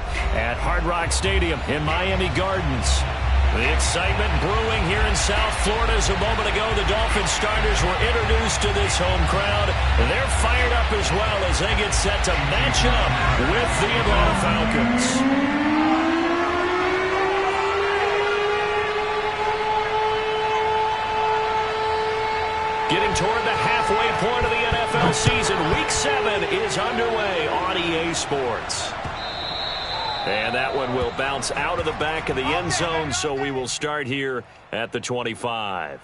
football at Hard Rock Stadium in Miami Gardens. The excitement brewing here in South Florida as a moment ago the Dolphins starters were introduced to this home crowd. They're fired up as well as they get set to match up with the Atlanta Falcons. Getting toward the halfway point of the NFL season, Week 7 is underway on EA Sports. And that one will bounce out of the back of the end zone, so we will start here at the 25.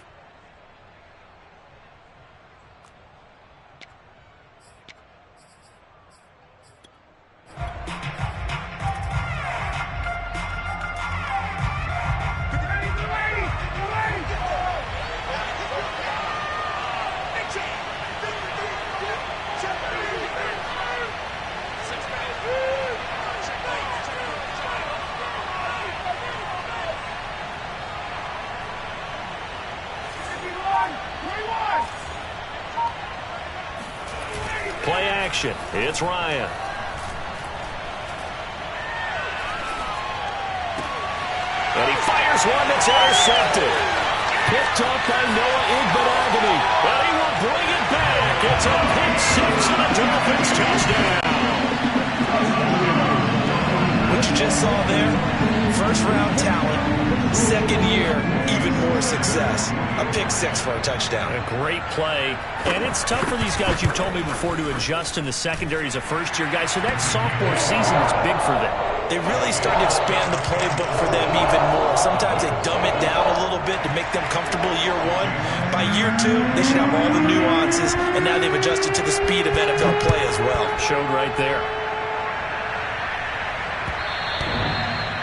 Play action. It's Ryan. And he fires one that's intercepted. Picked up by Noah Igbenogany. And he will bring it back. It's a pick six and a Dolphins touchdown. What you just saw there, first-round talent, second year, even more success. A pick six for a touchdown. A great play. And it's tough for these guys, you've told me before, to adjust in the secondary as a first-year guy. So that sophomore season is big for them. They really start to expand the playbook for them even more. Sometimes they dumb it down a little bit to make them comfortable year one. By year two, they should have all the nuances, and now they've adjusted to the speed of NFL play as well. Showed right there.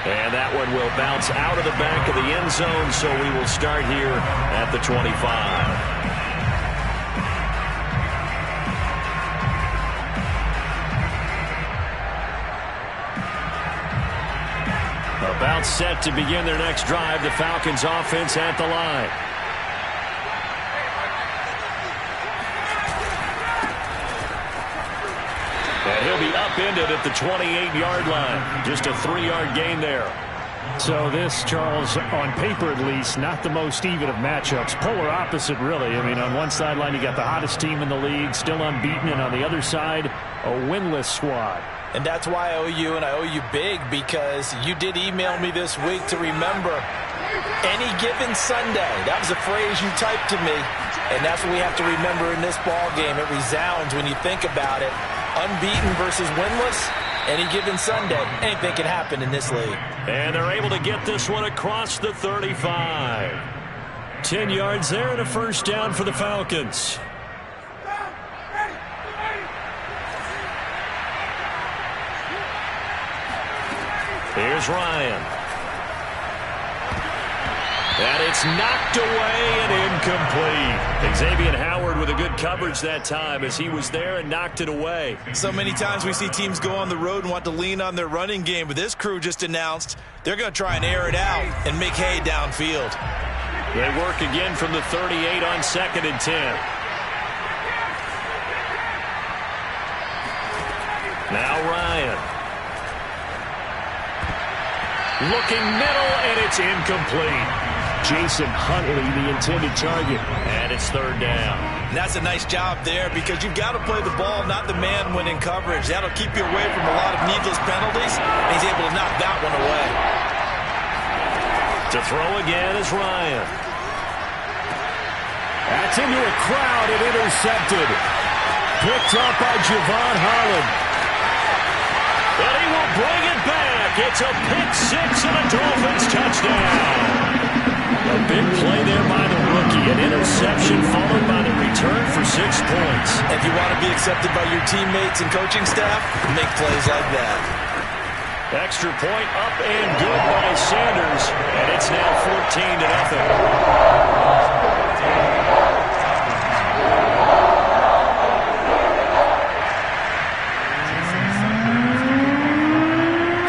And that one will bounce out of the back of the end zone, so we will start here at the 25. About set to begin their next drive, the Falcons offense at the line. And he'll be upended at the 28-yard line. Just a 3-yard gain there. So this, Charles, on paper at least, not the most even of matchups. Polar opposite, really. I mean, on one sideline, you got the hottest team in the league, still unbeaten, and on the other side, a winless squad. And that's why I owe you, and I owe you big, because you did email me this week to remember any given Sunday. That was a phrase you typed to me, and that's what we have to remember in this ball game. It resounds when you think about it. Unbeaten versus winless, any given Sunday. Anything can happen in this league. And they're able to get this one across the 35. 10 yards there and a first down for the Falcons. Here's Ryan. And it's knocked away and incomplete. Xavier Howard with a good coverage that time as he was there and knocked it away. So many times we see teams go on the road and want to lean on their running game, but this crew just announced they're going to try and air it out and make hay downfield. They work again from the 38 on 2nd and 10. Now Ryan. Looking middle, and it's incomplete. Jason Huntley, the intended target. And it's 3rd down. And that's a nice job there because you've got to play the ball, not the man when in coverage. That'll keep you away from a lot of needless penalties, and he's able to knock that one away. To throw again is Ryan. That's into a crowd and intercepted. Picked up by Javon Holland. And he will bring it back. It's a pick six and a Dolphins touchdown. A big play there by the rookie. An interception followed by the return for 6 points. If you want to be accepted by your teammates and coaching staff, make plays like that. Extra point up and good by Sanders. And it's now 14-0.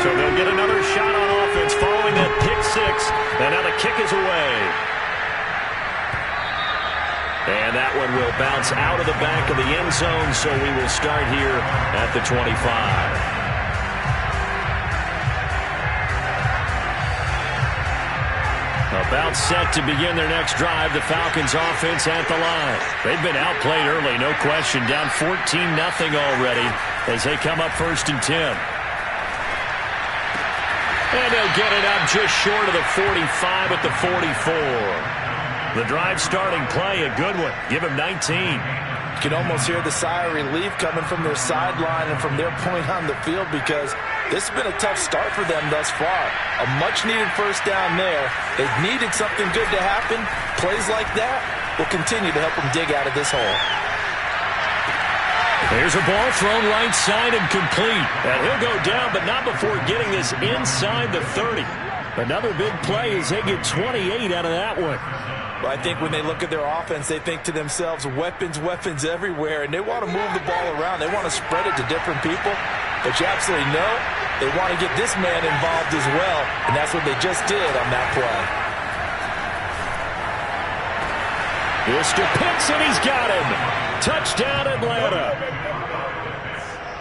So they'll get another shot on offense following that pick six. And now the kick is away. And that one will bounce out of the back of the end zone, so we will start here at the 25. About set to begin their next drive, the Falcons offense at the line. They've been outplayed early, no question. Down 14-0 already as they come up 1st and 10. And they'll get it up just short of the 45 at the 44. The drive starting play, a good one. Give him 19. You can almost hear the sigh of relief coming from their sideline and from their point on the field because this has been a tough start for them thus far. A much-needed first down there. They've needed something good to happen. Plays like that will continue to help them dig out of this hole. There's a ball thrown right side and complete. And he'll go down, but not before getting this inside the 30. Another big play as they get 28 out of that one. Well, I think when they look at their offense, they think to themselves, weapons, weapons everywhere, and they want to move the ball around. They want to spread it to different people. But you absolutely know they want to get this man involved as well, and that's what they just did on that play. Mr. Pitts, and he's got him. Touchdown, Atlanta.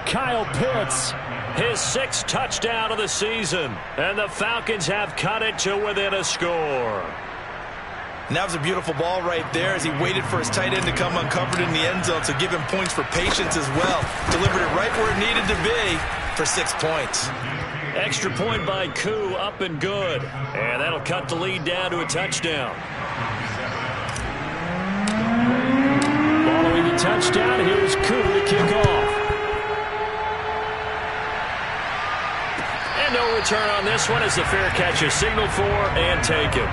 Kyle Pitts, his 6th touchdown of the season, and the Falcons have cut it to within a score. And that was a beautiful ball right there as he waited for his tight end to come uncovered in the end zone, so give him points for patience as well. Delivered it right where it needed to be for 6 points. Extra point by Koo, up and good. And that'll cut the lead down to a touchdown. Following the touchdown, here's Koo to kick off. And no return on this one as the fair catch is signaled for and taken.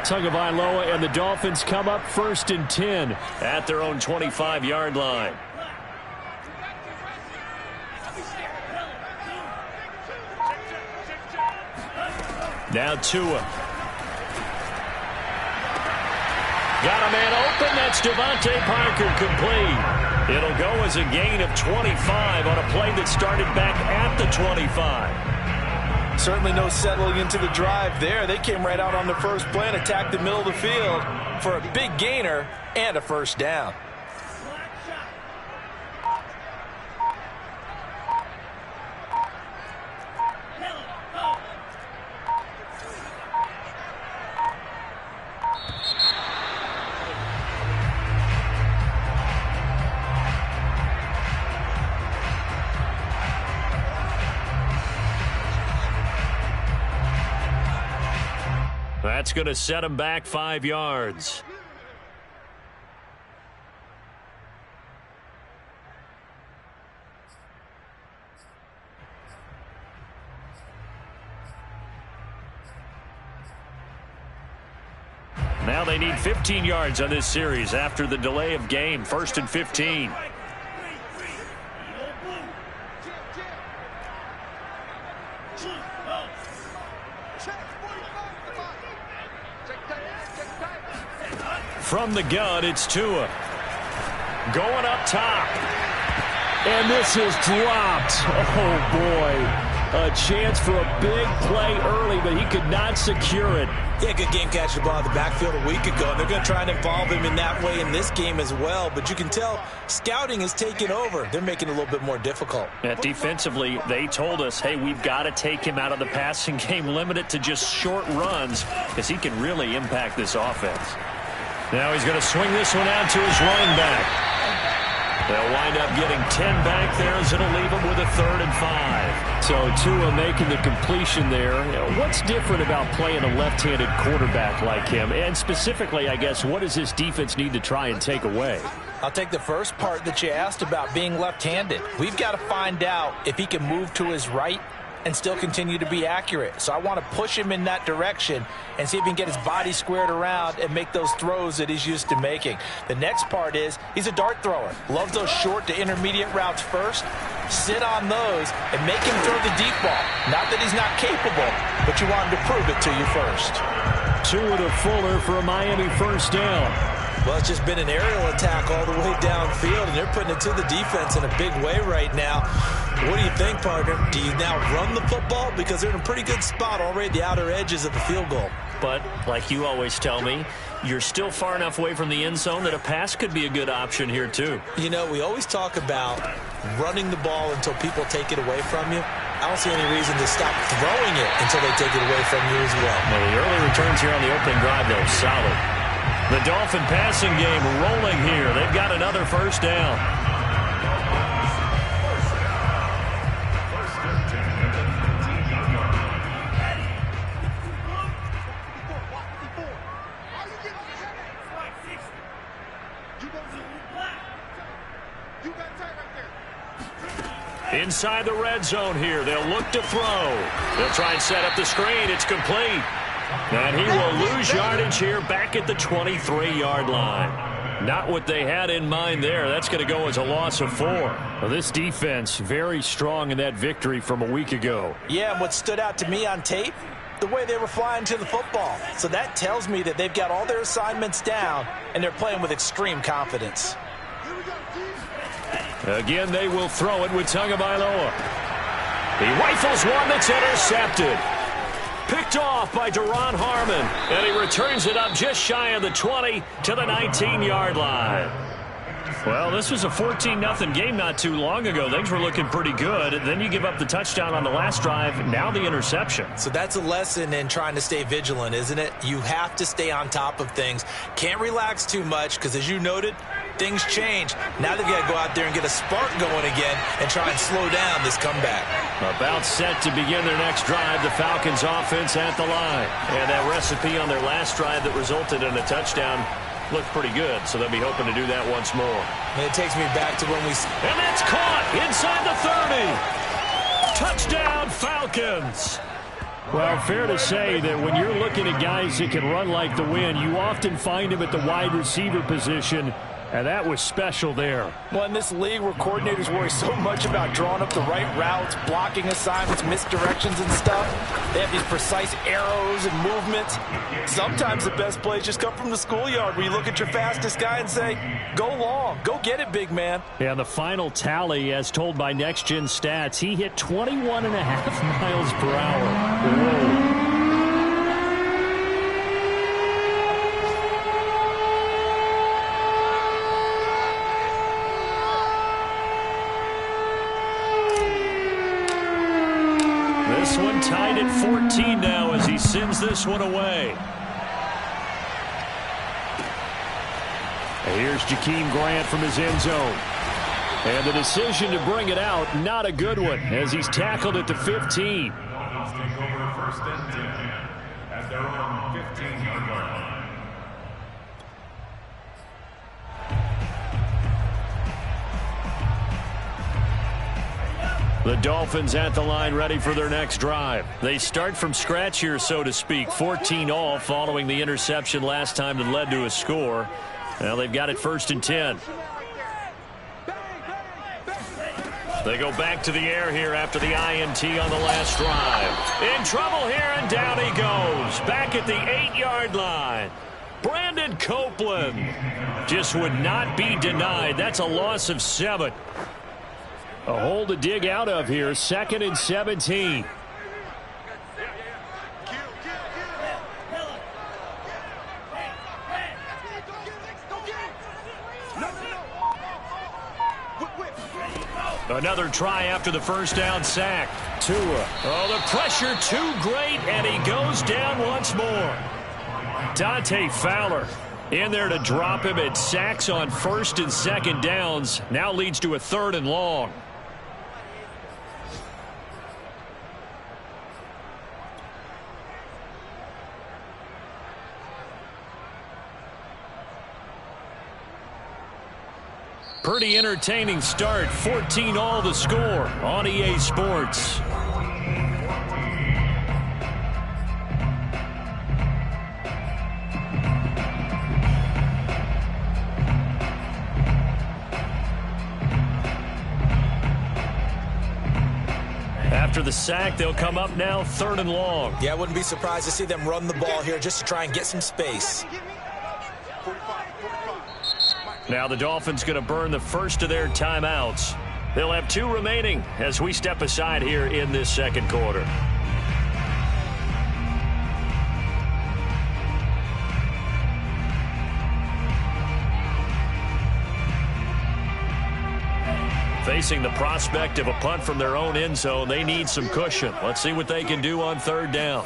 Tagovailoa and the Dolphins come up 1st and 10 at their own 25-yard line. Now Tua. Got a man open. That's Devontae Parker complete. It'll go as a gain of 25 on a play that started back at the 25. Certainly no settling into the drive there. They came right out on the first play and attacked the middle of the field for a big gainer and a first down. That's going to set him back 5 yards. Now they need 15 yards on this series after the delay of game. 1st and 15. From the gun, it's Tua. Going up top. And this is dropped. Oh, boy. A chance for a big play early, but he could not secure it. Yeah, good game catching the ball in the backfield a week ago. And they're going to try and involve him in that way in this game as well. But you can tell scouting is taking over. They're making it a little bit more difficult. Yeah, defensively, they told us, hey, we've got to take him out of the passing game, limit it to just short runs, because he can really impact this offense. Now he's going to swing this one out to his running back. They'll wind up getting 10 back there as it'll leave him with a 3rd and 5. So Tua making the completion there. You know, what's different about playing a left-handed quarterback like him? And specifically, I guess, what does this defense need to try and take away? I'll take the first part that you asked about being left-handed. We've got to find out if he can move to his right and still continue to be accurate. So I want to push him in that direction and see if he can get his body squared around and make those throws that he's used to making. The next part is he's a dart thrower. Loves those short to intermediate routes first. Sit on those and make him throw the deep ball. Not that he's not capable, but you want him to prove it to you first. Tua to Fuller for a Miami first down. Well, it's just been an aerial attack all the way downfield, and they're putting it to the defense in a big way right now. What do you think, partner? Do you now run the football? Because they're in a pretty good spot already at the outer edges of the field goal. But, like you always tell me, you're still far enough away from the end zone that a pass could be a good option here, too. You know, we always talk about running the ball until people take it away from you. I don't see any reason to stop throwing it until they take it away from you as well. Well, the early returns here on the opening drive, though, solid. The Dolphin passing game rolling here. They've got another first down. Inside the red zone here. They'll look to throw. They'll try and set up the screen. It's complete. And he will lose yardage here back at the 23-yard line. Not what they had in mind there. That's going to go as a loss of 4. Well, this defense very strong in that victory from a week ago. Yeah, and what stood out to me on tape, the way they were flying to the football. So that tells me that they've got all their assignments down, and they're playing with extreme confidence. Again, they will throw it with Tagovailoa. He rifles one that's intercepted. Picked off by Duron Harmon, and he returns it up just shy of the 20 to the 19-yard line. Well, this was a 14-0 game not too long ago. Things were looking pretty good. Then you give up the touchdown on the last drive, now the interception. So that's a lesson in trying to stay vigilant, isn't it? You have to stay on top of things. Can't relax too much because, as you noted, things change. Now they've got to go out there and get a spark going again and try and slow down this comeback. About set to begin their next drive, the Falcons offense at the line. And that recipe on their last drive that resulted in a touchdown looked pretty good, so they'll be hoping to do that once more. And it takes me back to when we... And that's caught inside the 30. Touchdown, Falcons. Well, fair to say that when you're looking at guys that can run like the wind, you often find them at the wide receiver position, and that was special there. Well, in this league where coordinators worry so much about drawing up the right routes, blocking assignments, misdirections and stuff, they have these precise arrows and movements. Sometimes the best plays just come from the schoolyard where you look at your fastest guy and say, go long, go get it, big man. Yeah, the final tally, as told by Next Gen Stats, he hit 21.5 miles per hour. Whoa. This one tied at 14 now as he sends this one away. Here's Jakeem Grant from his end zone. And the decision to bring it out, not a good one, as he's tackled at the 15. Falcons take over first and 10 at their own 15-yard line. The Dolphins at the line ready for their next drive. They start from scratch here, so to speak. 14-all following the interception last time that led to a score. Now they've got it first and 10. They go back to the air here after the INT on the last drive. In trouble here, and down he goes. Back at the 8-yard line. Brandon Copeland just would not be denied. That's a loss of 7. A hole to dig out of here. 2nd and 17. Another try after the first down sack. Tua. Oh, the pressure too great, and he goes down once more. Dante Fowler in there to drop him. At sacks on 1st and 2nd downs. Now leads to a 3rd and long. Pretty entertaining start. 14-all the score on EA Sports. After the sack, they'll come up now 3rd and long. Yeah, I wouldn't be surprised to see them run the ball here just to try and get some space. 45. Now the Dolphins going to burn the first of their timeouts. They'll have 2 remaining as we step aside here in this second quarter. Facing the prospect of a punt from their own end zone, they need some cushion. Let's see what they can do on 3rd down.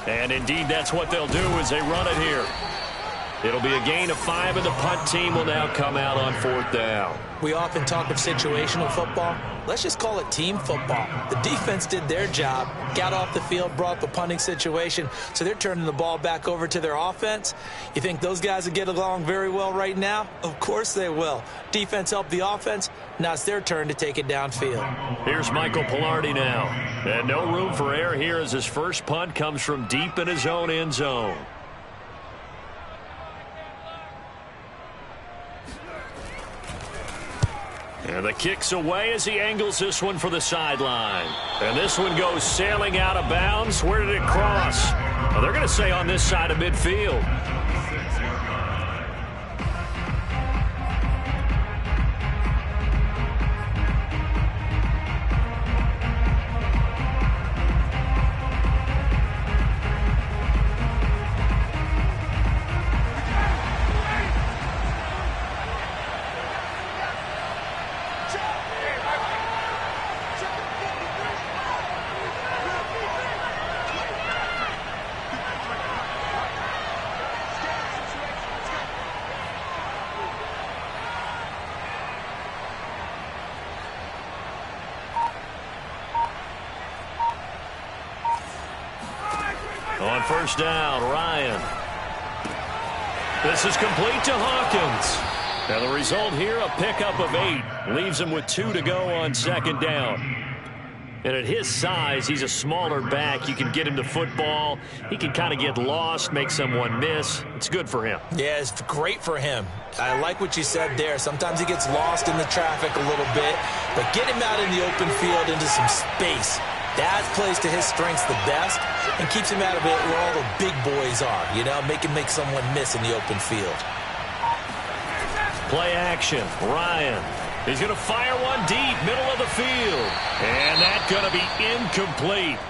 And indeed, that's what they'll do as they run it here. It'll be a gain of 5, and the punt team will now come out on 4th down. We often talk of situational football. Let's just call it team football. The defense did their job, got off the field, brought the punting situation, so they're turning the ball back over to their offense. You think those guys will get along very well right now? Of course they will. Defense helped the offense. Now it's their turn to take it downfield. Here's Michael Pilardi now. And no room for error here as his first punt comes from deep in his own end zone. And the kick's away as he angles this one for the sideline. And this one goes sailing out of bounds. Where did it cross? Well, they're going to say on this side of midfield. On 1st down, Ryan. This is complete to Hawkins. And the result here, a pickup of 8. Leaves him with 2 to go on 2nd down. And at his size, he's a smaller back. You can get him to football. He can kind of get lost, make someone miss. It's good for him. Yeah, it's great for him. I like what you said there. Sometimes he gets lost in the traffic a little bit. But get him out in the open field into some space. That plays to his strengths the best and keeps him out of it where all the big boys are, you know, make someone miss in the open field. Play action. Ryan. He's going to fire one deep, middle of the field. And that's going to be incomplete.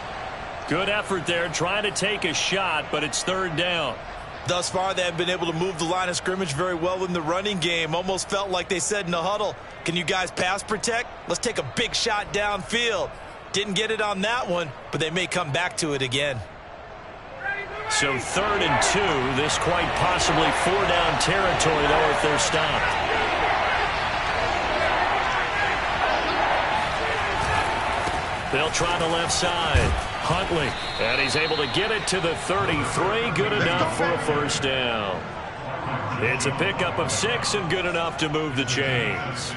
Good effort there trying to take a shot, but it's 3rd down. Thus far, they have been able to move the line of scrimmage very well in the running game. Almost felt like they said in the huddle, can you guys pass protect? Let's take a big shot downfield. Didn't get it on that one, but they may come back to it again. So 3rd and 2. This quite possibly 4-down territory, though, if they're stopped. They'll try the left side. Huntley, and he's able to get it to the 33. Good enough for a 1st down. It's a pickup of 6 and good enough to move the chains.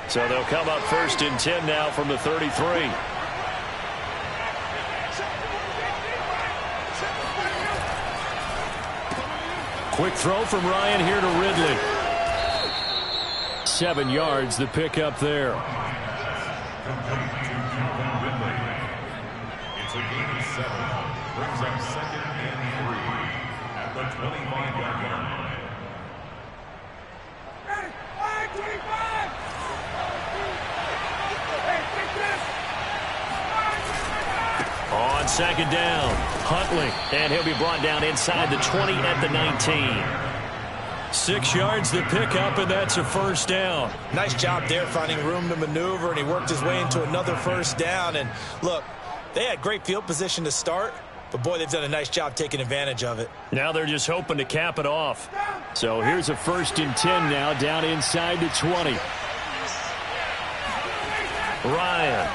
So they'll come up 1st and 10 now from the 33. Quick throw from Ryan here to Ridley. 7 yards, the pickup there. It's a gain of 7. Brings up 2nd and 3 at the 25-yard line. On 2nd down, Huntley, and he'll be brought down inside the 20 at the 19. 6 yards the pickup, and that's a 1st down. Nice job there finding room to maneuver, and he worked his way into another 1st down. And look, they had great field position to start, but boy, they've done a nice job taking advantage of it. Now they're just hoping to cap it off. So here's a 1st and 10 now, down inside the 20. Ryan.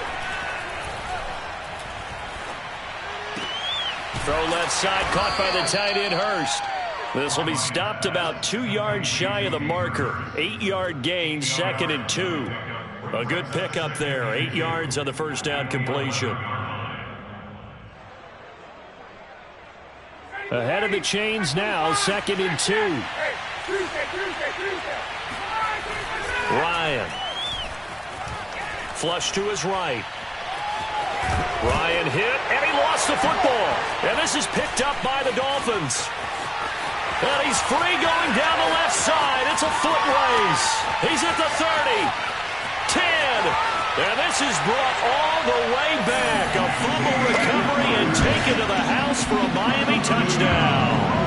Throw left side, caught by the tight end Hurst. This will be stopped about 2 yards shy of the marker. 8-yard gain, 2nd and 2. A good pickup there. 8 yards on the 1st down completion. Ahead of the chains now, 2nd and 2. Ryan. Flush to his right. Ryan hit, and he lost the football. And this is picked up by the Dolphins. And he's free going down the left side. It's a foot race. He's at the 30, 10. And this is brought all the way back. A fumble recovery and taken to the house for a Miami touchdown.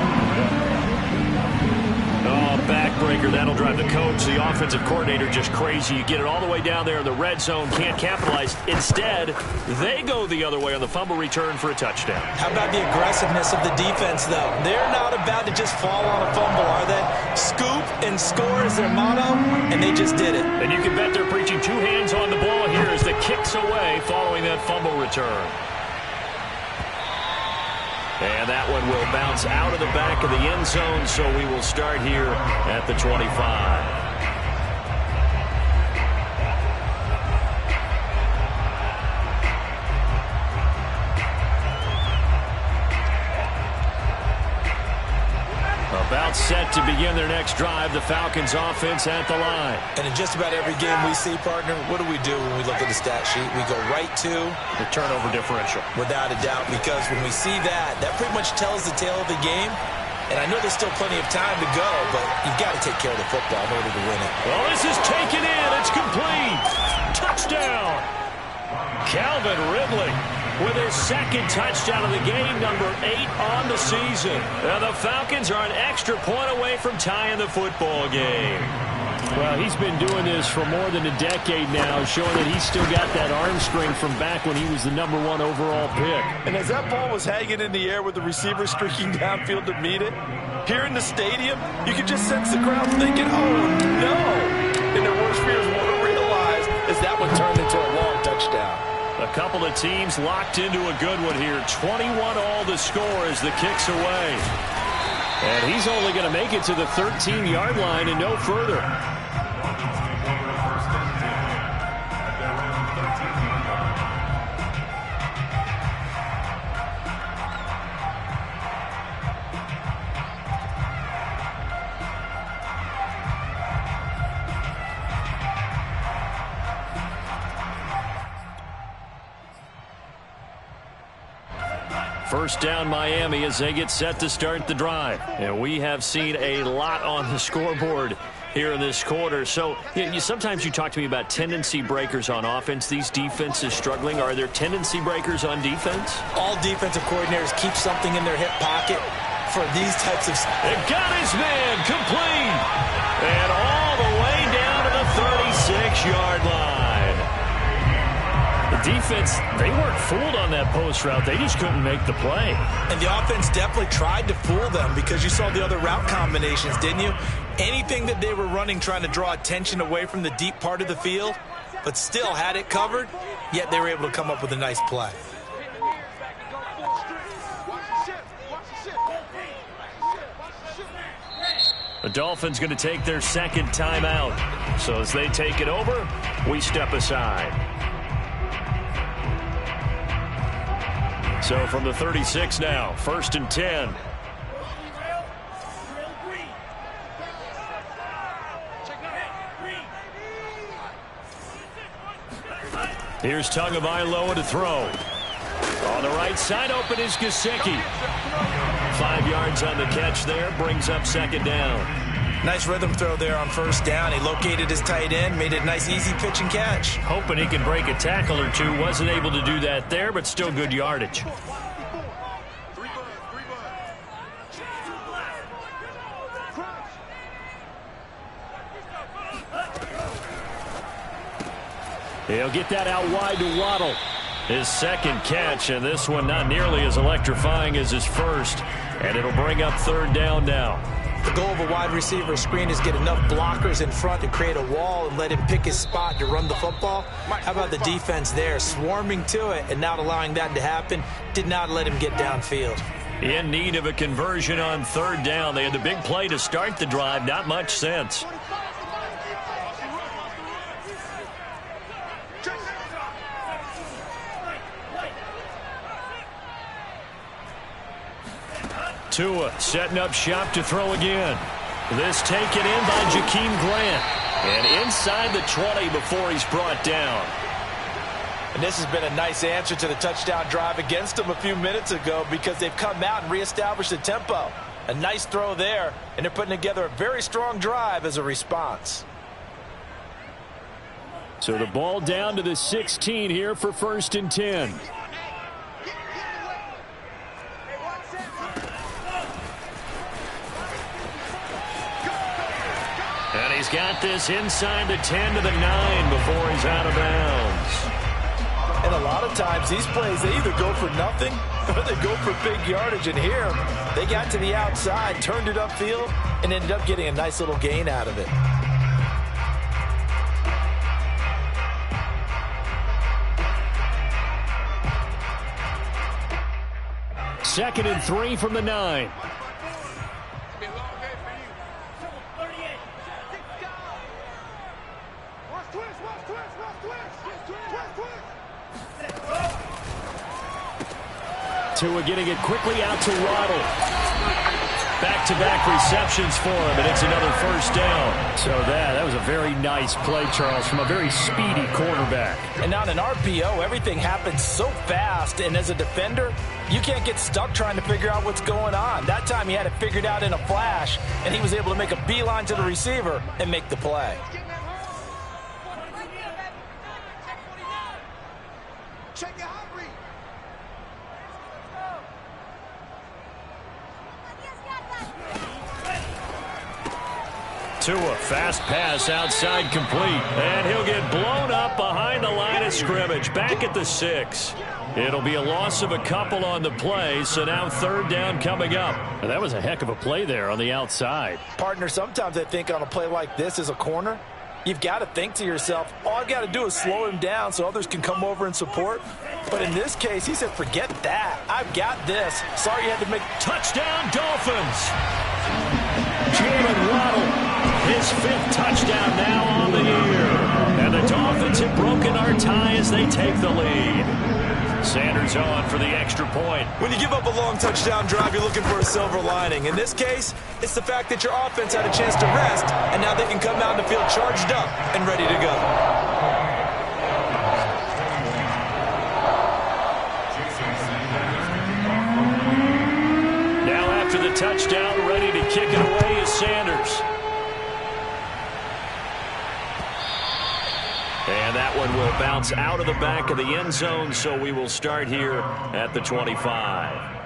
Oh, backbreaker. That'll drive the coach, the offensive coordinator, just crazy. You get it all the way down there in the red zone, can't capitalize. Instead, they go the other way on the fumble return for a touchdown. How about the aggressiveness of the defense, though? They're not about to just fall on a fumble, are they? Scoop and score is their motto, and they just did it. And you can bet they're preaching 2 hands on the ball here as the kick's away following that fumble return. And that one will bounce out of the back of the end zone, so we will start here at the 25. About set to begin their next drive, the Falcons offense at the line. And in just about every game we see, partner, what do we do when we look at the stat sheet? We go right to the turnover differential. Without a doubt, because when we see that, that pretty much tells the tale of the game. And I know there's still plenty of time to go, but you've got to take care of the football in order to win it. Well, this is taken in. It's complete. Touchdown. Calvin Ridley with his 2nd touchdown of the game, number 8 on the season. And the Falcons are an extra point away from tying the football game. Well, he's been doing this for more than a decade now, showing that he's still got that arm strength from back when he was the number 1 overall pick. And as that ball was hanging in the air with the receiver streaking downfield to meet it, here in the stadium, you could just sense the crowd thinking, oh, no. And their worst fears were realized as that one turned into a long touchdown. A couple of teams locked into a good one here. 21 all the score as the kick's away. And he's only going to make it to the 13-yard line and no further. First down Miami as they get set to start the drive. And we have seen a lot on the scoreboard here in this quarter. So sometimes you talk to me about tendency breakers on offense. These defenses struggling. Are there tendency breakers on defense? All defensive coordinators keep something in their hip pocket for these types of... It got his man complete. And all the way down to the 36-yard line. The defense, they weren't fooled on that post route. They just couldn't make the play. And the offense definitely tried to fool them because you saw the other route combinations, didn't you? Anything that they were running trying to draw attention away from the deep part of the field, but still had it covered, yet they were able to come up with a nice play. The Dolphins going to take their 2nd timeout. So as they take it over, we step aside. So from the 36 now, 1st and 10. Here's Tagovailoa to throw. On the right side, open is Gesicki. 5 yards on the catch there, brings up 2nd down. Nice rhythm throw there on 1st down. He located his tight end, made it a nice easy pitch and catch. Hoping he can break a tackle or two. Wasn't able to do that there, but still good yardage. He'll get that out wide to Waddle. His 2nd catch, and this one not nearly as electrifying as his first. And it'll bring up 3rd down now. The goal of a wide receiver screen is get enough blockers in front to create a wall and let him pick his spot to run the football. How about the defense there, swarming to it and not allowing that to happen? Did not let him get downfield. In need of a conversion on 3rd down. They had the big play to start the drive. Not much sense. Tua setting up shop to throw again. This taken in by Jakeem Grant. And inside the 20 before he's brought down. And this has been a nice answer to the touchdown drive against them a few minutes ago because they've come out and reestablished the tempo. A nice throw there, and they're putting together a very strong drive as a response. So the ball down to the 16 here for 1st and 10. And he's got this inside the 10 to the 9 before he's out of bounds. And a lot of times these plays, they either go for nothing or they go for big yardage. And here, they got to the outside, turned it upfield, and ended up getting a nice little gain out of it. Second and 3 from the 9. Tua getting it quickly out to Waddle. Back-to-back receptions for him, and it's another first down. So that was a very nice play, Charles, from a very speedy quarterback. And on an RPO, everything happens so fast, and as a defender, you can't get stuck trying to figure out what's going on. That time he had it figured out in a flash, and he was able to make a beeline to the receiver and make the play. Tua, fast pass outside complete. And he'll get blown up behind the line of scrimmage. Back at the 6. It'll be a loss of a couple on the play, so now 3rd down coming up. And that was a heck of a play there on the outside. Partner, sometimes I think on a play like this as a corner, you've got to think to yourself, all I've got to do is slow him down so others can come over and support. But in this case, he said, forget that. I've got this. Sorry you had to make... Touchdown, Dolphins! Jalen Waddle. His 5th touchdown now on the year. And the Dolphins have broken our tie as they take the lead. Sanders on for the extra point. When you give up a long touchdown drive, you're looking for a silver lining. In this case, it's the fact that your offense had a chance to rest, and now they can come out in the field charged up and ready to go. Now after the touchdown, ready to kick it away is Sanders. And that one will bounce out of the back of the end zone, so we will start here at the 25.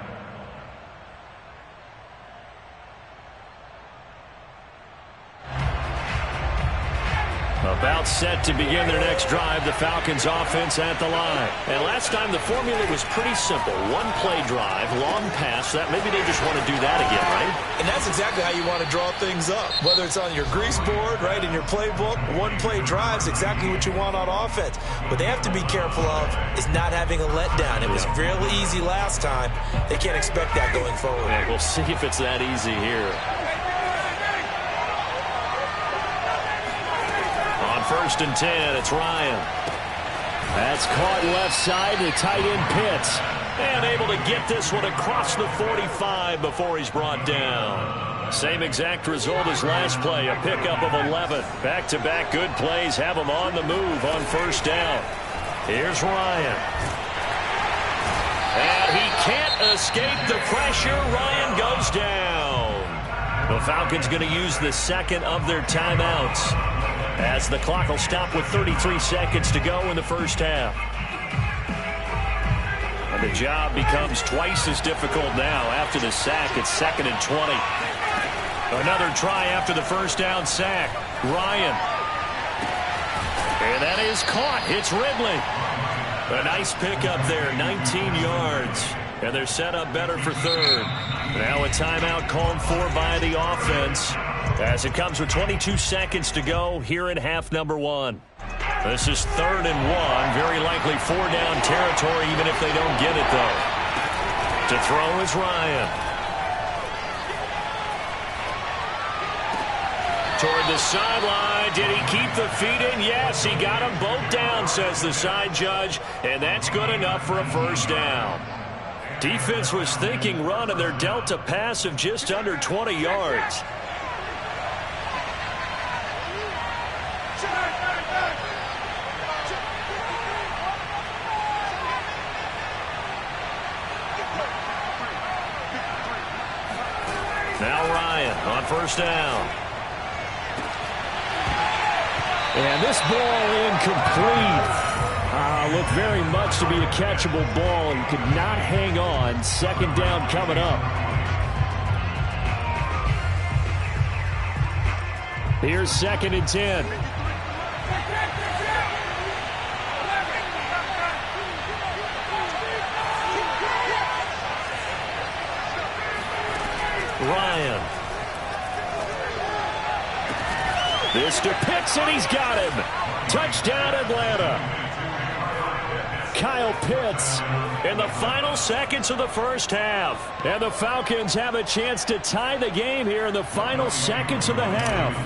About set to begin their next drive, the Falcons offense at the line. And last time the formula was pretty simple. One play drive, long pass. That maybe they just want to do that again, right? And that's exactly how you want to draw things up. Whether it's on your grease board, right, in your playbook, one play drive is exactly what you want on offense. What they have to be careful of is not having a letdown. It was really easy last time. They can't expect that going forward. Yeah, we'll see if it's that easy here. 1st and 10, it's Ryan. That's caught left side, the tight end Pitts. And able to get this one across the 45 before he's brought down. Same exact result as last play, a pickup of 11. Back-to-back good plays have him on the move on 1st down. Here's Ryan. And he can't escape the pressure. Ryan goes down. The Falcons going to use the 2nd of their timeouts, as the clock will stop with 33 seconds to go in the 1st half. And the job becomes twice as difficult now after the sack. It's 2nd and 20. Another try after the 1st down sack. Ryan. And that is caught. It's Ridley. A nice pickup there, 19 yards. And they're set up better for 3rd. Now a timeout called for by the offense, as it comes with 22 seconds to go here in half number 1. This is 3rd and 1. Very likely 4-down territory, even if they don't get it, though. To throw is Ryan. Toward the sideline. Did he keep the feet in? Yes, he got them both down, says the side judge. And that's good enough for a 1st down. Defense was thinking run, and they're dealt a pass of just under 20 yards. Now Ryan on first down. And this ball incomplete. Looked very much to be a catchable ball. He could not hang on. Second down coming up. Here's 2nd and 10. Ryan. This to Pitts, and he's got him. Touchdown, Atlanta. Kyle Pitts in the final seconds of the first half. And the Falcons have a chance to tie the game here in the final seconds of the half.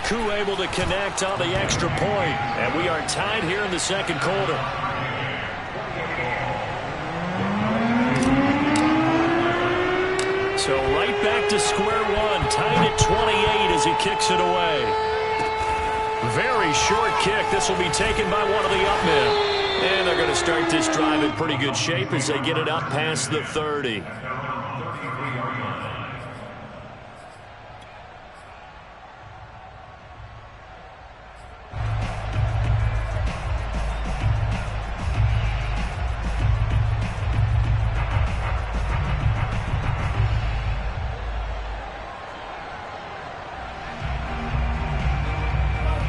Koo able to connect on the extra point. And we are tied here in the second quarter. So right back to square one. Tied at 28 as he kicks it away. Very short kick. This will be taken by one of the up men. And they're going to start this drive in pretty good shape as they get it up past the 30.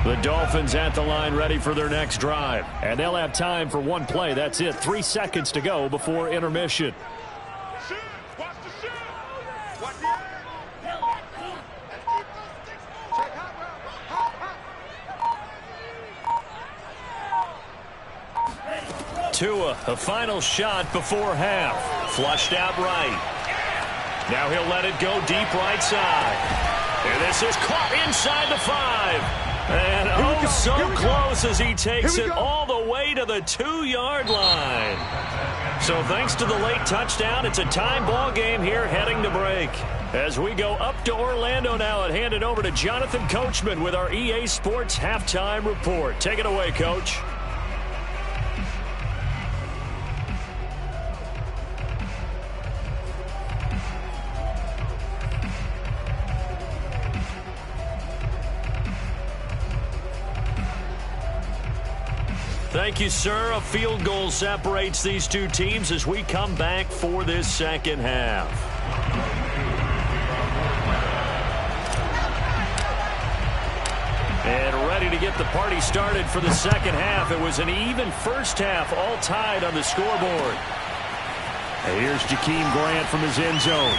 The Dolphins at the line ready for their next drive. And they'll have time for one play. That's it. 3 seconds to go before intermission. Tua, a final shot before half. Flushed out right. Now he'll let it go deep right side. And this is caught inside the 5. And oh, so close as he takes it all the way to the 2-yard line. So thanks to the late touchdown, it's a tie ball game here heading to break. As we go up to Orlando now and hand it over to Jonathan Coachman with our EA Sports Halftime Report. Take it away, Coach. Thank you, sir. A field goal separates these two teams as we come back for this second half. And ready to get the party started for the second half. It was an even first half, all tied on the scoreboard. And here's Jakeem Grant from his end zone.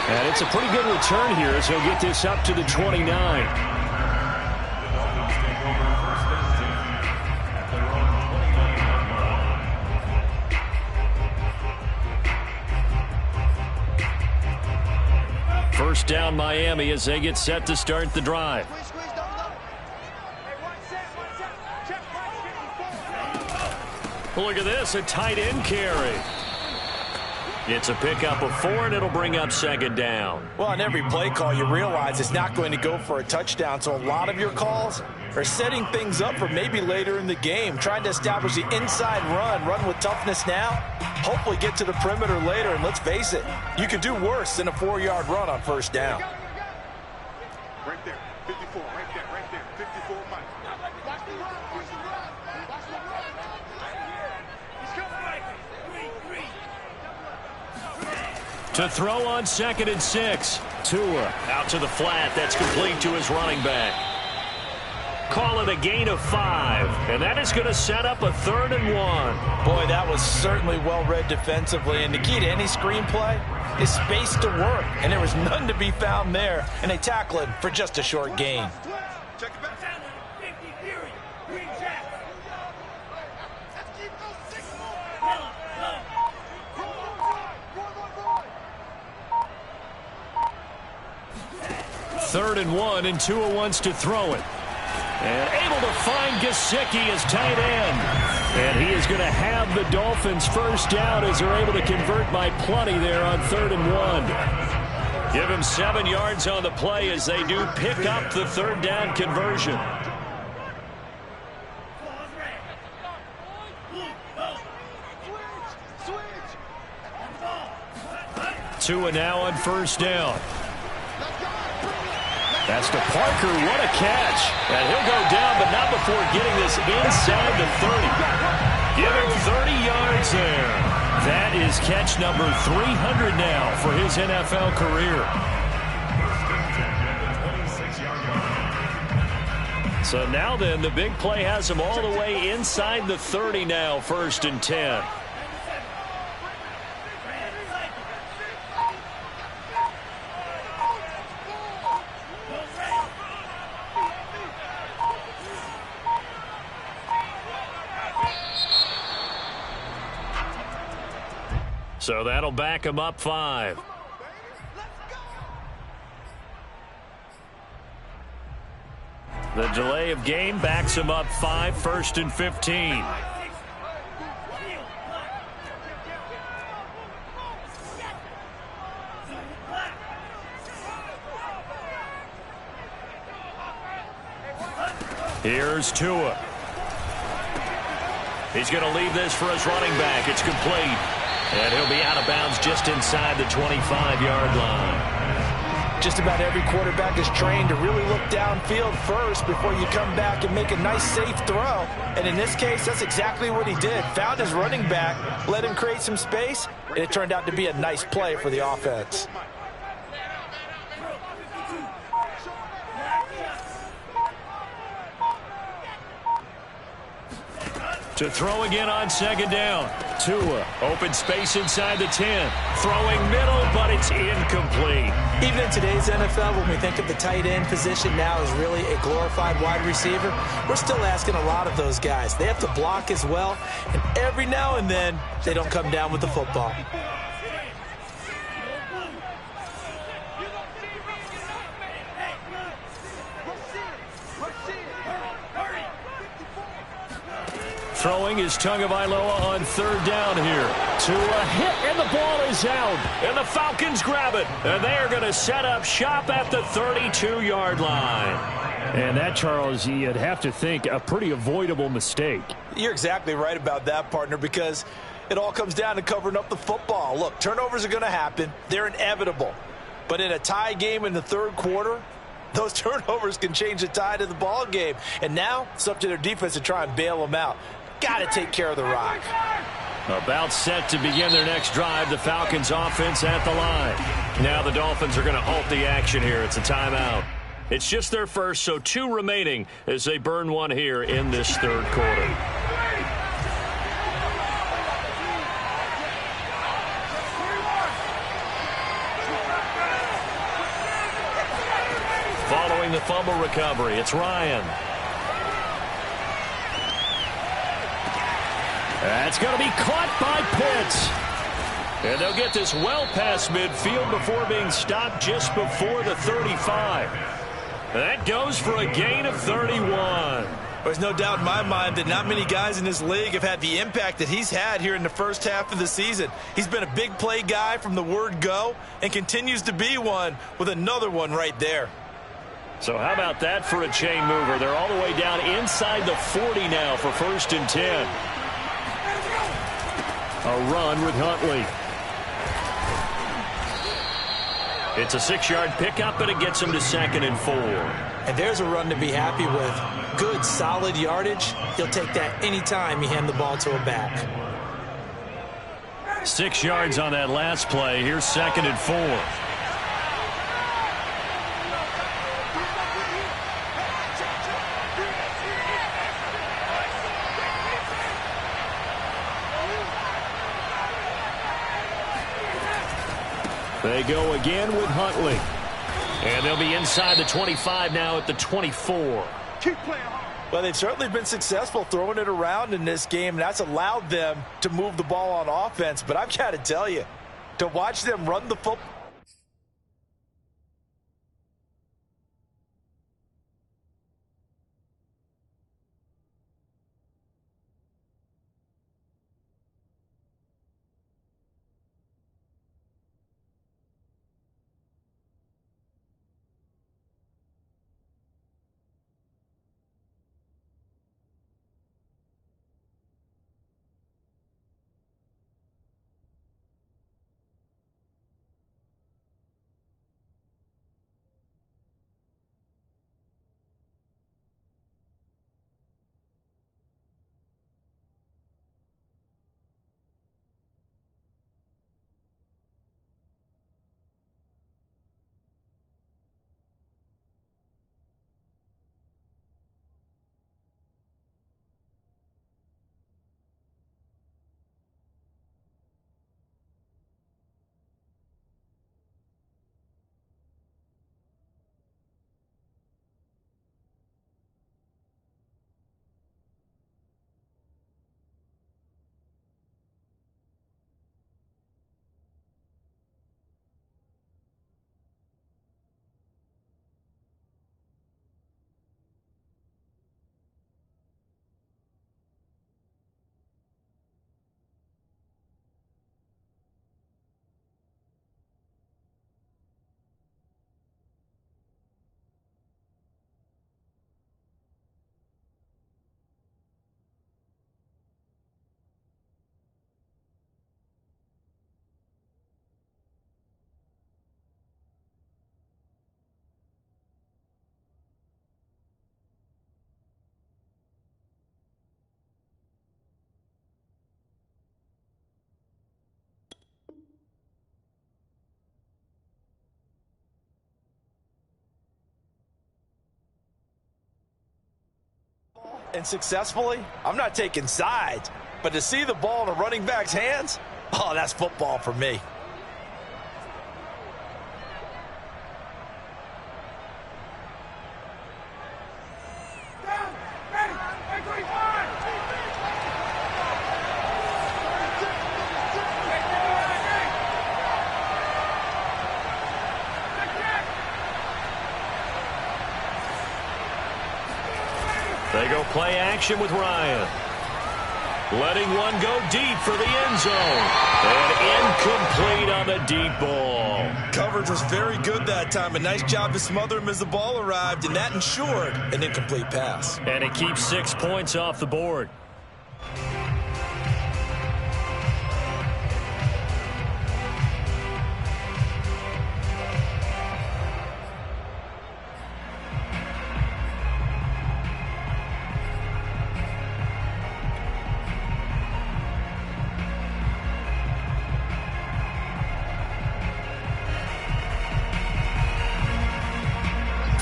And it's a pretty good return here as he'll get this up to the 29. First down Miami as they get set to start the drive. Look at this, a tight end carry. It's a pickup of 4, and it'll bring up second down. Well, on every play call, you realize it's not going to go for a touchdown, so a lot of your calls are setting things up for maybe later in the game, trying to establish the inside run with toughness now, hopefully get to the perimeter later, and let's face it, you can do worse than a 4-yard run on first down. Right there, 54, right there, 54, Mike. To throw on 2nd and 6. Tua out to the flat. That's complete to his running back. Call it a gain of 5. And that is going to set up a 3rd and 1. Boy, that was certainly well read defensively. And the key to any screenplay is space to work. And there was none to be found there. And they tackle him for just a short gain. Check it back. Third and 1, and Tua wants to throw it. And able to find Gesicki as tight end. And he is going to have the Dolphins first down as they're able to convert by plenty there on 3rd and 1. Give him 7 yards on the play as they do pick up the 3rd down conversion. Tua now on 1st down. That's to Parker. What a catch. And he'll go down, but not before getting this inside the 30. Give him 30 yards there. That is catch number 300 now for his NFL career. So now then, the big play has him all the way inside the 30 now, 1st and 10. So that'll back him up 5. The delay of game backs him up 5, 1st and 15. Here's Tua. He's going to leave this for his running back. It's complete. And he'll be out of bounds just inside the 25-yard line. Just about every quarterback is trained to really look downfield first before you come back and make a nice, safe throw. And in this case, that's exactly what he did. Found his running back, let him create some space, and it turned out to be a nice play for the offense. To throw again on 2nd down. Tua, open space inside the 10. Throwing middle, but it's incomplete. Even in today's NFL, when we think of the tight end position now as really a glorified wide receiver, we're still asking a lot of those guys. They have to block as well, and every now and then, they don't come down with the football. Throwing is Tagovailoa on 3rd down here. Tua hit, and the ball is out. And the Falcons grab it. And they are going to set up shop at the 32-yard line. And that, Charles, you'd have to think a pretty avoidable mistake. You're exactly right about that, partner, because it all comes down to covering up the football. Look, turnovers are going to happen. They're inevitable. But in a tie game in the 3rd quarter, those turnovers can change the tide of the ball game. And now it's up to their defense to try and bail them out. Got to take care of the rock. About set to begin their next drive. The Falcons offense at the line. Now the Dolphins are going to halt the action here. It's a timeout. It's just their first, so 2 remaining as they burn one here in this 3rd quarter. Following the fumble recovery, it's Ryan. That's going to be caught by Pitts. And they'll get this well past midfield before being stopped just before the 35. That goes for a gain of 31. There's no doubt in my mind that not many guys in this league have had the impact that he's had here in the first half of the season. He's been a big play guy from the word go and continues to be one with another one right there. So how about that for a chain mover? They're all the way down inside the 40 now for 1st and 10. A run with Huntley. It's a 6-yard pickup, and it gets him to 2nd and 4. And there's a run to be happy with. Good, solid yardage. He'll take that anytime you hand the ball to a back. 6 yards on that last play. Here's 2nd and 4. They go again with Huntley. And they'll be inside the 25 now at the 24. Keep playing hard. Well, they've certainly been successful throwing it around in this game. That's allowed them to move the ball on offense. But I've got to tell you, to watch them run the football. and successfully, I'm not taking sides. But to see the ball in a running back's hands, oh, that's football for me. They go play action with Ryan. Letting one go deep for the end zone. And incomplete on the deep ball. Coverage was very good that time. A nice job to smother him as the ball arrived, and that ensured an incomplete pass. And it keeps 6 points off the board.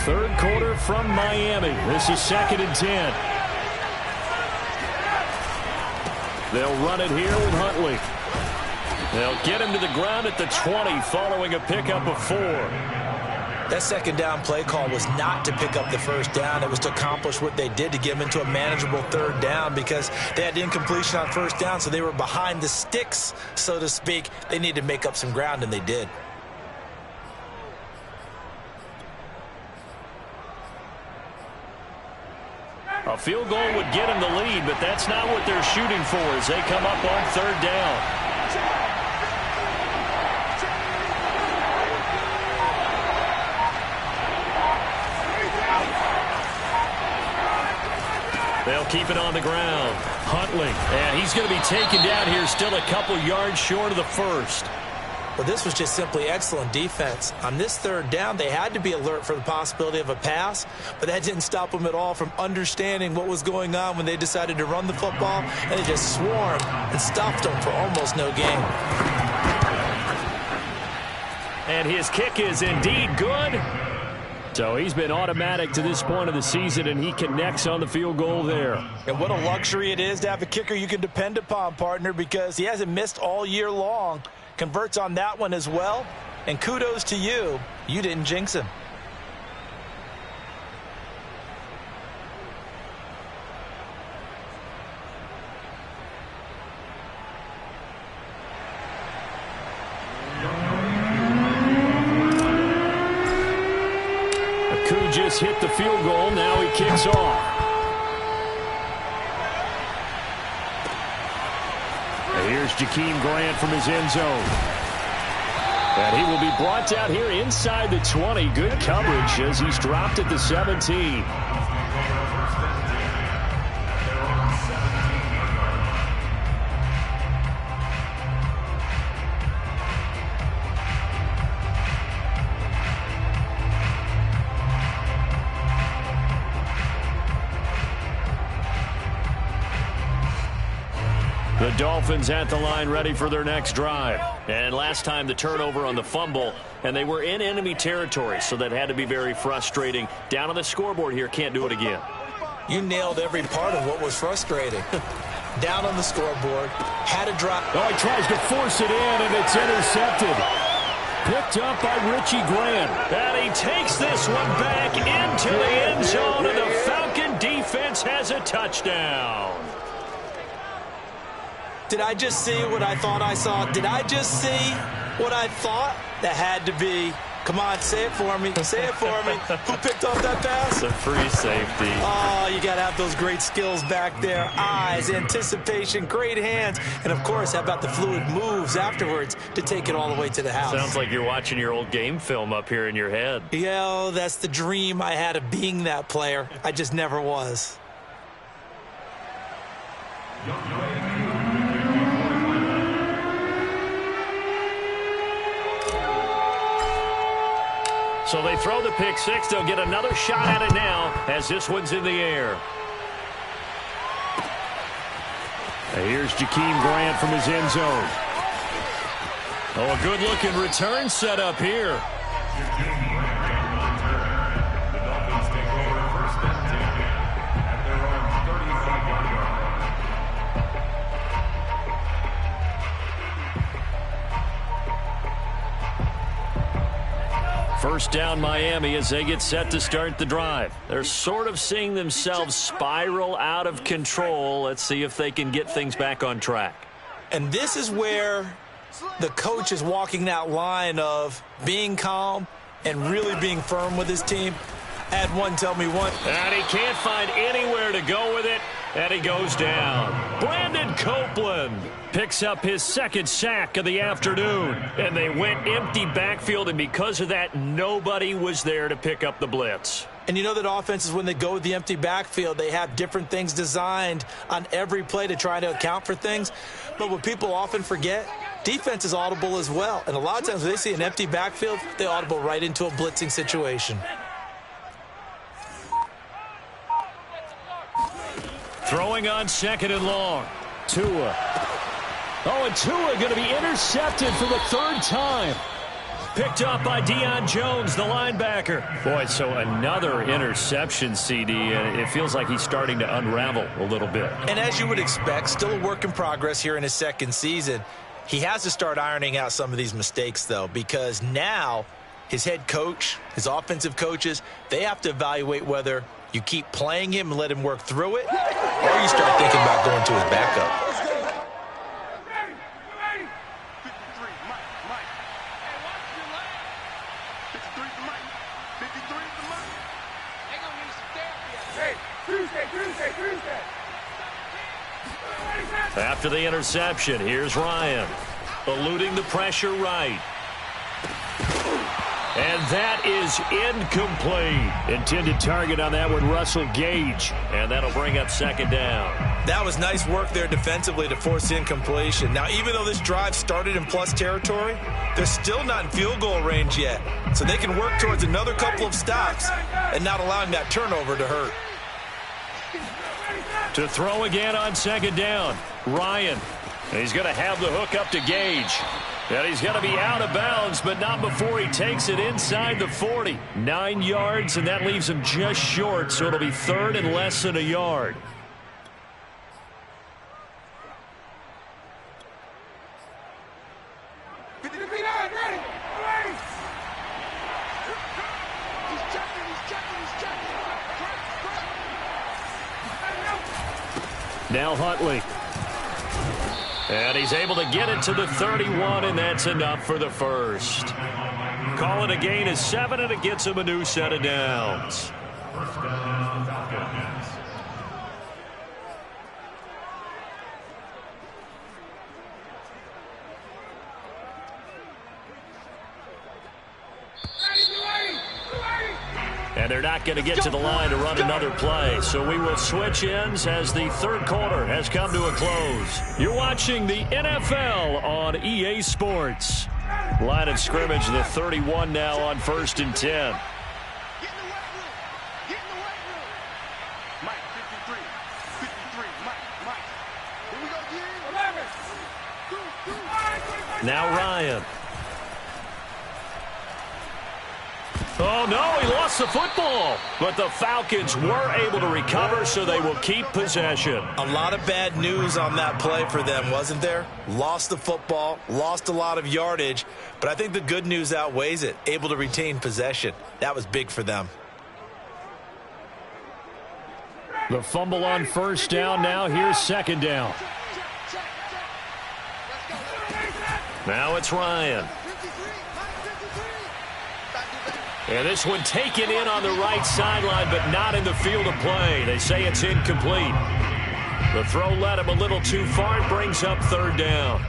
Third quarter from Miami. This is 2nd and 10. They'll run it here with Huntley. They'll get him to the ground at the 20 following a pickup of 4. That second down play call was not to pick up the first down. It was to accomplish what they did, to get them into a manageable third down, because they had incompletion on first down, so they were behind the sticks, so to speak. They needed to make up some ground, and they did. A field goal would get them the lead, but that's not what they're shooting for as they come up on third down. They'll keep it on the ground. Huntley, and he's going to be taken down here, still a couple yards short of the first. Well, this was just simply excellent defense. On this third down, they had to be alert for the possibility of a pass, but that didn't stop them at all from understanding what was going on when they decided to run the football, and they just swarmed and stopped them for almost no gain. And his kick is indeed good. So he's been automatic to this point of the season, and he connects on the field goal there. And what a luxury it is to have a kicker you can depend upon, partner, because he hasn't missed all year long. Converts on that one as well. And kudos to you. You didn't jinx him. Aku just hit the field goal. Now he kicks off. Here's Jakeem Grant from his end zone. And he will be brought down here inside the 20. Good coverage as he's dropped at the 17. The Dolphins at the line ready for their next drive. And last time the turnover on the fumble, and they were in enemy territory, so that had to be very frustrating. Down on the scoreboard here, can't do it again. You nailed every part of what was frustrating. Down on the scoreboard, had a drop. Oh, he tries to force it in, and it's intercepted. Picked up by Richie Grant. And he takes this one back into the end zone, and the Falcon defense has a touchdown. Did I just see what I thought I saw? Did I just see what I thought? That had to be. Come on, say it for me. Say it for me. Who picked off that pass? It's a free safety. Oh, you got to have those great skills back there. Eyes, anticipation, great hands. And, of course, how about the fluid moves afterwards to take it all the way to the house? Sounds like you're watching your old game film up here in your head. Yeah, oh, that's the dream I had of being that player. I just never was. So they throw the pick six. They'll get another shot at it now as this one's in the air. And here's Jakeem Grant from his end zone. Oh, a good-looking return set up here. The Dolphins take over 1st and 10 at their own First down Miami as they get set to start the drive. They're sort of seeing themselves spiral out of control. Let's see if they can get things back on track. And this is where the coach is walking that line of being calm and really being firm with his team. Add one, tell me one. And he can't find anywhere to go with it, and he goes down. Brandon Copeland picks up his second sack of the afternoon, and they went empty backfield, and because of that, nobody was there to pick up the blitz. And you know that offenses, when they go with the empty backfield, they have different things designed on every play to try to account for things. But what people often forget, defense is audible as well. And a lot of times when they see an empty backfield, they audible right into a blitzing situation. Throwing on second and long. Tua. Oh, and Tua going to be intercepted for the third time. Picked up by Deion Jones, the linebacker. Boy, so another interception, CD, and it feels like he's starting to unravel a little bit. And as you would expect, still a work in progress here in his second season. He has to start ironing out some of these mistakes, though, because now his head coach, his offensive coaches, they have to evaluate whether you keep playing him and let him work through it, or you start thinking about going to his backup. After the interception, here's Ryan. Eluding the pressure right. And that is incomplete. Intended target on that one, Russell Gage. And that'll bring up second down. That was nice work there defensively to force the incompletion. Now, even though this drive started in plus territory, they're still not in field goal range yet. So they can work towards another couple of stops and not allowing that turnover to hurt. To throw again on second down, Ryan. He's going to have the hook up to Gage. And he's going to be out of bounds, but not before he takes it inside the 40. 9 yards, and that leaves him just short, so it'll be third and less than a yard. Now Huntley. And he's able to get it to the 31, and that's enough for the first. Call it a gain of 7, and it gets him a new set of downs. First down, Falcons. And they're not going to get to the line to run another play. So we will switch ends as the third quarter has come to a close. You're watching the NFL on EA Sports. Line of scrimmage, the 31 now on 1st and 10. Now Ryan. Oh, no, he lost the football. But the Falcons were able to recover, so they will keep possession. A lot of bad news on that play for them, wasn't there? Lost the football, lost a lot of yardage, but I think the good news outweighs it. Able to retain possession. That was big for them. The fumble on first down. Now here's second down. Now it's Ryan. And this one taken in on the right sideline, but not in the field of play. They say it's incomplete. The throw led him a little too far. It brings up third down.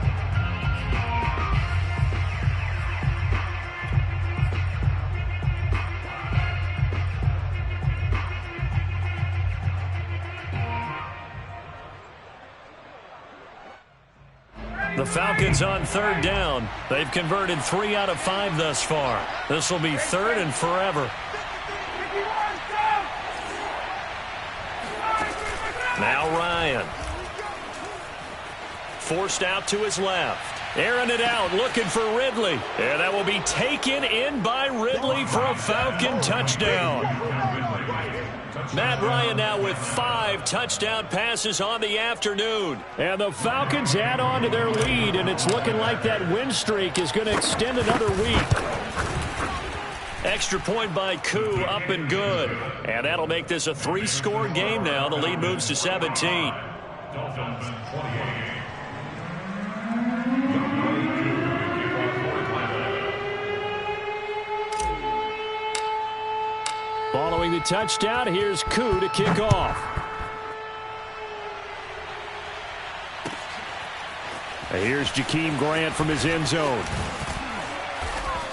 The Falcons on third down. They've converted 3 out of 5 thus far. This will be third and forever. Now Ryan. Forced out to his left. Airing it out, looking for Ridley. And that will be taken in by Ridley for a Falcon touchdown. Matt Ryan now with 5 touchdown passes on the afternoon. And the Falcons add on to their lead, and it's looking like that win streak is going to extend another week. Extra point by Koo, up and good. And that'll make this a 3-score game now. The lead moves to 17. Dolphins 28. Following the touchdown, here's Koo to kick off. And here's Jakeem Grant from his end zone.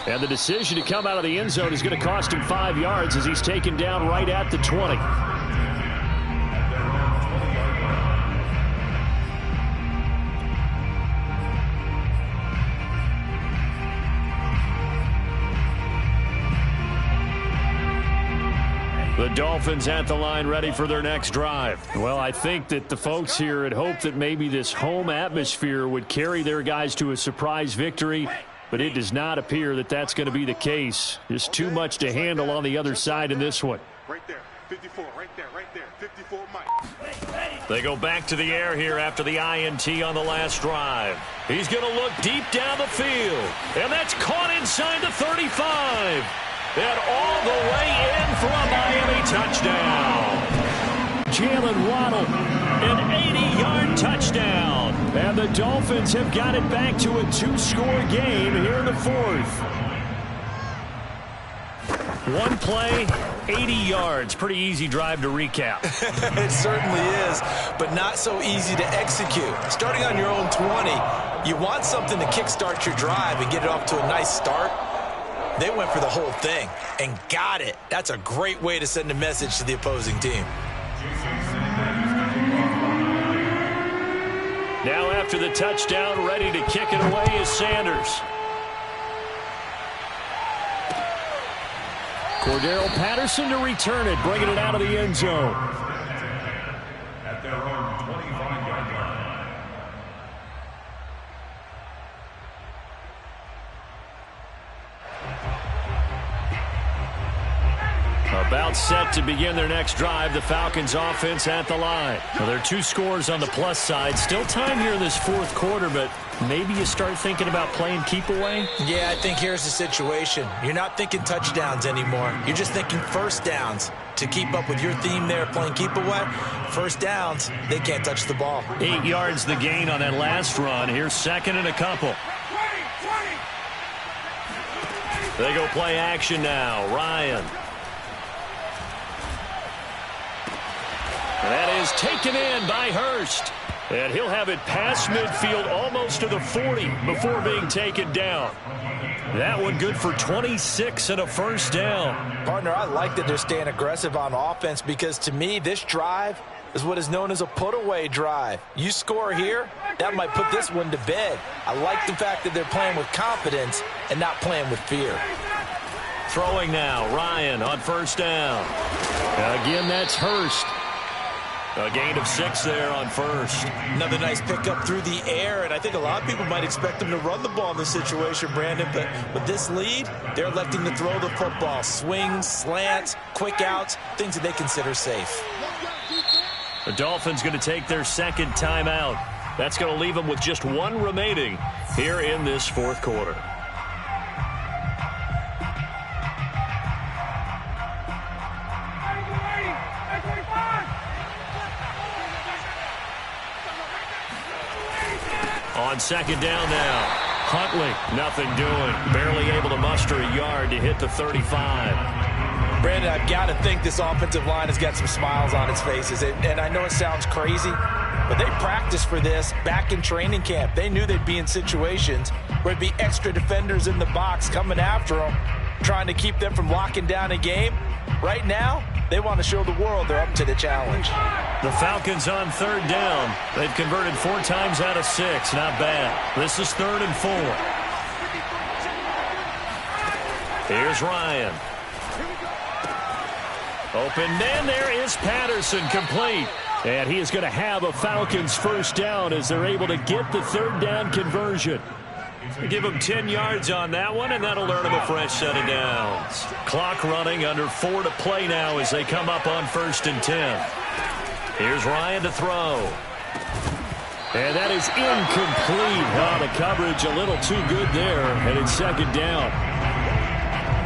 And the decision to come out of the end zone is going to cost him 5 yards as he's taken down right at the 20. The Dolphins at the line ready for their next drive. Well, I think that the folks here had hoped that maybe this home atmosphere would carry their guys to a surprise victory, but it does not appear that that's going to be the case. Just too much to handle on the other side in this one. Right there, 54, right there, 54, Mike. They go back to the air here after the INT on the last drive. He's going to look deep down the field, and that's caught inside the 35. And all the way in for a Miami touchdown. Jalen Waddle, an 80-yard touchdown. And the Dolphins have got it back to a 2-score game here in the fourth. One play, 80 yards. Pretty easy drive to recap. It certainly is, but not so easy to execute. Starting on your own 20, you want something to kickstart your drive and get it off to a nice start. They went for the whole thing and got it. That's a great way to send a message to the opposing team. Now after the touchdown, ready to kick it away is Sanders. Cordero Patterson to return it, bringing it out of the end zone. At their own 25-yard line. About set to begin their next drive, the Falcons offense at the line. Well, there are 2 scores on the plus side. Still time here in this fourth quarter, but maybe you start thinking about playing keep away? Yeah, I think here's the situation. You're not thinking touchdowns anymore. You're just thinking first downs. To keep up with your theme there, playing keep away, first downs, they can't touch the ball. 8 yards the gain on that last run. Here's second and a couple. They go play action now. Ryan. That is taken in by Hurst. And he'll have it past midfield almost to the 40 before being taken down. That one good for 26 and a first down. Partner, I like that they're staying aggressive on offense because to me this drive is what is known as a put-away drive. You score here, that might put this one to bed. I like the fact that they're playing with confidence and not playing with fear. Throwing now, Ryan on first down. Again, that's Hurst. A gain of 6 there on first. Another nice pickup through the air, and I think a lot of people might expect them to run the ball in this situation, Brandon, but with this lead, they're electing to throw the football. Swings, slants, quick outs, things that they consider safe. The Dolphins going to take their second timeout. That's going to leave them with just 1 remaining here in this fourth quarter. On second down now, Huntley, nothing doing. Barely able to muster a yard to hit the 35. Brandon, I've got to think this offensive line has got some smiles on its faces. And I know it sounds crazy, but they practiced for this back in training camp. They knew they'd be in situations where there'd be extra defenders in the box coming after them, trying to keep them from locking down a game. Right now, they want to show the world they're up to the challenge. The Falcons on third down. They've converted 4 times out of 6. Not bad. This is 3rd and 4. Here's Ryan. Open man, there is Patterson, complete. And he is going to have a Falcons first down as they're able to get the 3rd down conversion. Give him 10 yards on that one, and that'll earn him a fresh set of downs. Clock running, under 4 to play now as they come up on 1st and 10. Here's Ryan to throw. And that is incomplete. Oh, the coverage a little too good there, and it's 2nd down.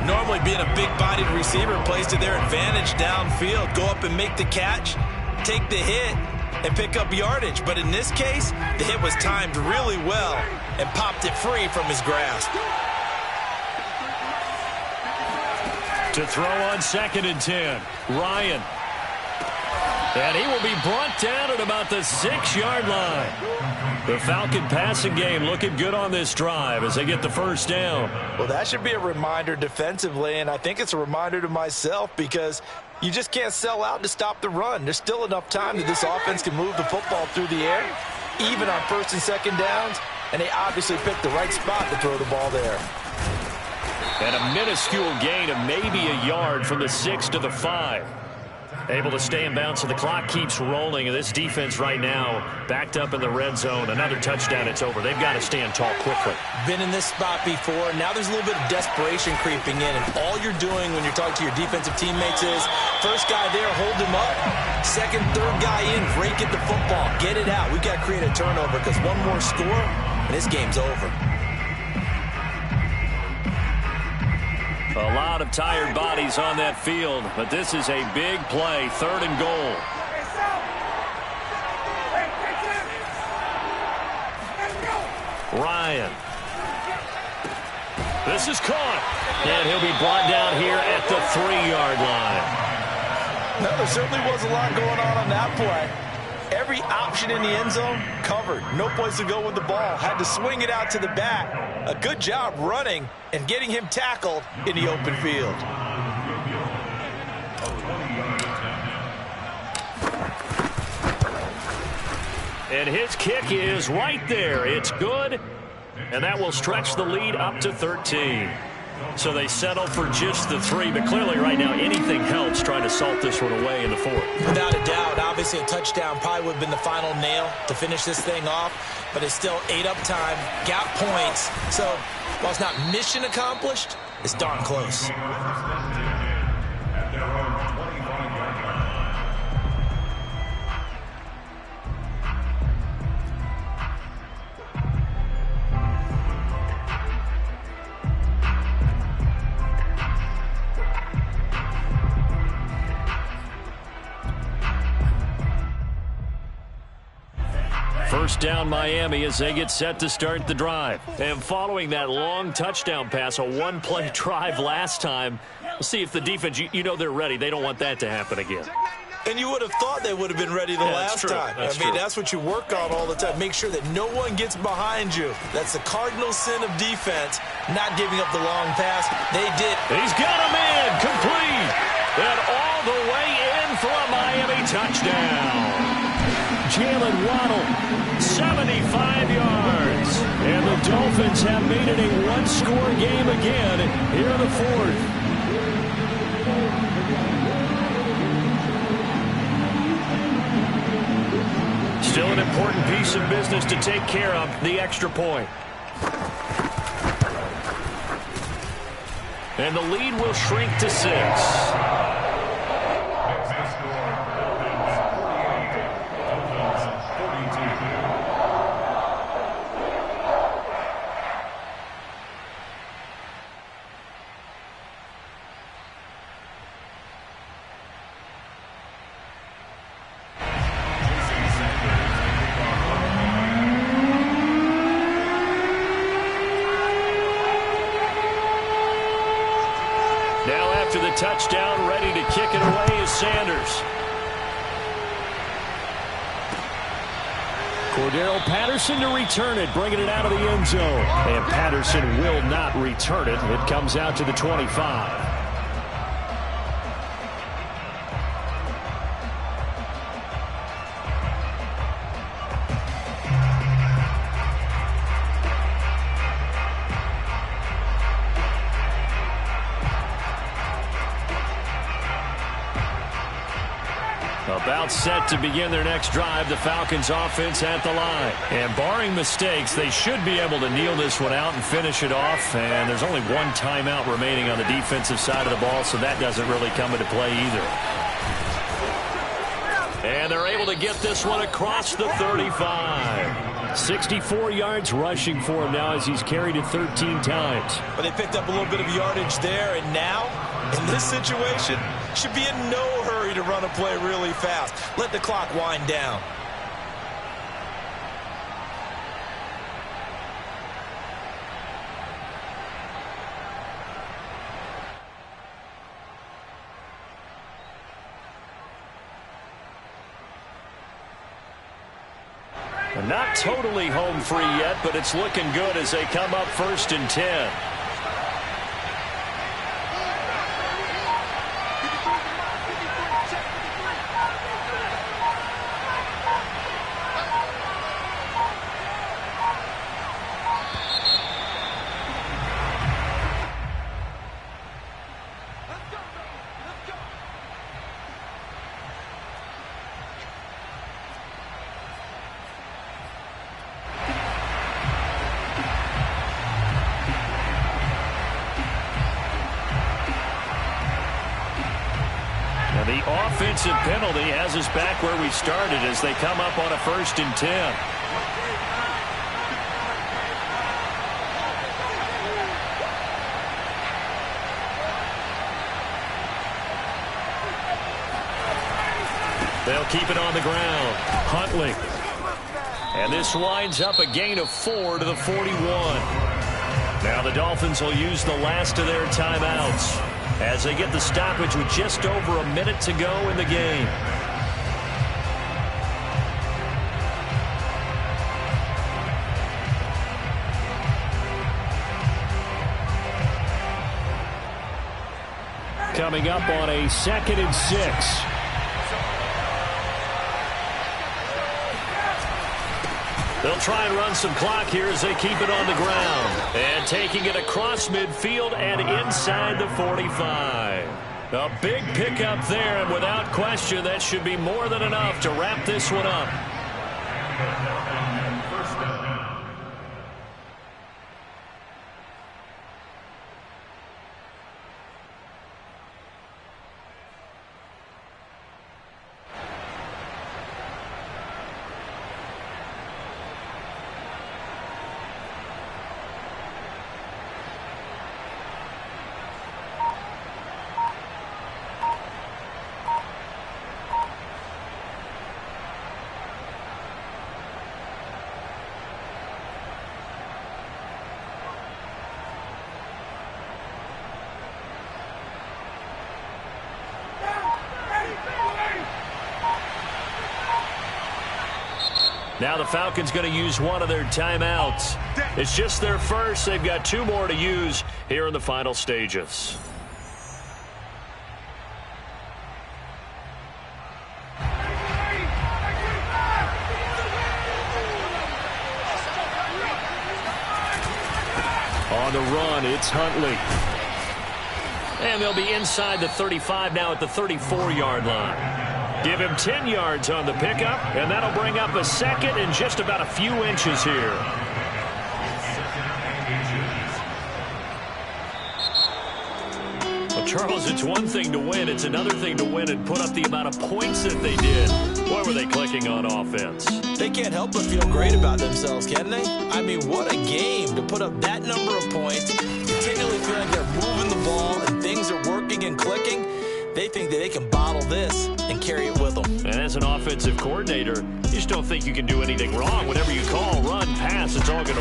Normally being a big-bodied receiver plays to their advantage downfield. Go up and make the catch, take the hit, and pick up yardage. But in this case, the hit was timed really well and popped it free from his grasp. To throw on 2nd and 10, Ryan. And he will be brought down at about the 6-yard line. The Falcon passing game looking good on this drive as they get the first down. Well, that should be a reminder defensively, and I think it's a reminder to myself because you just can't sell out to stop the run. There's still enough time that this offense can move the football through the air, even on 1st and 2nd downs, and they obviously picked the right spot to throw the ball there. And a minuscule gain of maybe a yard from the 6 to the 5. Able to stay in bounds, so the clock keeps rolling. And this defense right now backed up in the red zone. Another touchdown, it's over. They've got to stand tall quickly. Been in this spot before. Now there's a little bit of desperation creeping in. And all you're doing when you're talking to your defensive teammates is, first guy there, hold him up. Second, third guy in, break at the football. Get it out. We've got to create a turnover because one more score, and this game's over. A lot of tired bodies on that field, but this is a big play, 3rd and goal. Ryan. This is caught, and he'll be brought down here at the 3-yard line. No, there certainly was a lot going on that play. Every option in the end zone covered. No place to go with the ball. Had to swing it out to the back. A good job running and getting him tackled in the open field. And his kick is right there. It's good, and that will stretch the lead up to 13. So they settle for just the 3, but clearly right now anything helps trying to salt this one away in the 4th. Without a doubt, obviously a touchdown probably would have been the final nail to finish this thing off, but it's still 8 up time, got points. So while it's not mission accomplished, it's darn close. At their own 25-yard line. First down Miami as they get set to start the drive. And following that long touchdown pass, a one-play drive last time, we'll see if the defense, you know they're ready. They don't want that to happen again. And you would have thought they would have been ready the last time. That's what you work on all the time. Make sure that no one gets behind you. That's the cardinal sin of defense, not giving up the long pass. They did. He's got a man complete. And all the way in for a Miami touchdown. Jalen Waddle, 75 yards. And the Dolphins have made it a one-score game again here in the 4th. Still an important piece of business to take care of, the extra point. And the lead will shrink to 6. After the touchdown, ready to kick it away is Sanders. Cordero Patterson to return it, bringing it out of the end zone. And Patterson will not return it. It comes out to the 25. About set to begin their next drive, the Falcons offense at the line. And barring mistakes, they should be able to kneel this one out and finish it off. And there's only one timeout remaining on the defensive side of the ball, so that doesn't really come into play either. And they're able to get this one across the 35. 64 yards rushing for him now as he's carried it 13 times. But they picked up a little bit of yardage there, and now, in this situation, should be in no hurry to run a play really fast. Let the clock wind down. Not totally home free yet, but it's looking good as they come up 1st and 10. The offensive penalty has us back where we started as they come up on a 1st and 10. They'll keep it on the ground. Huntley. And this winds up a gain of 4 to the 41. Now the Dolphins will use the last of their timeouts as they get the stoppage with just over a minute to go in the game. Coming up on a 2nd and 6. They'll try and run some clock here as they keep it on the ground. And taking it across midfield and inside the 45. A big pickup there, and without question, that should be more than enough to wrap this one up. Now the Falcons going to use one of their timeouts. It's just their first. They've got 2 more to use here in the final stages. On the run, it's Huntley. And they'll be inside the 35 now at the 34-yard line. Give him 10 yards on the pickup, and that'll bring up a 2nd and just about a few inches here. Well, Charles, it's one thing to win. It's another thing to win and put up the amount of points that they did. Boy, were they clicking on offense. They can't help but feel great about themselves, can they? I mean, what a game to put up that number of points, continually feeling they're moving the ball and things are working and clicking. They think that they can bottle this and carry it with them. And as an offensive coordinator, you just don't think you can do anything wrong. Whatever you call, run, pass, it's all going to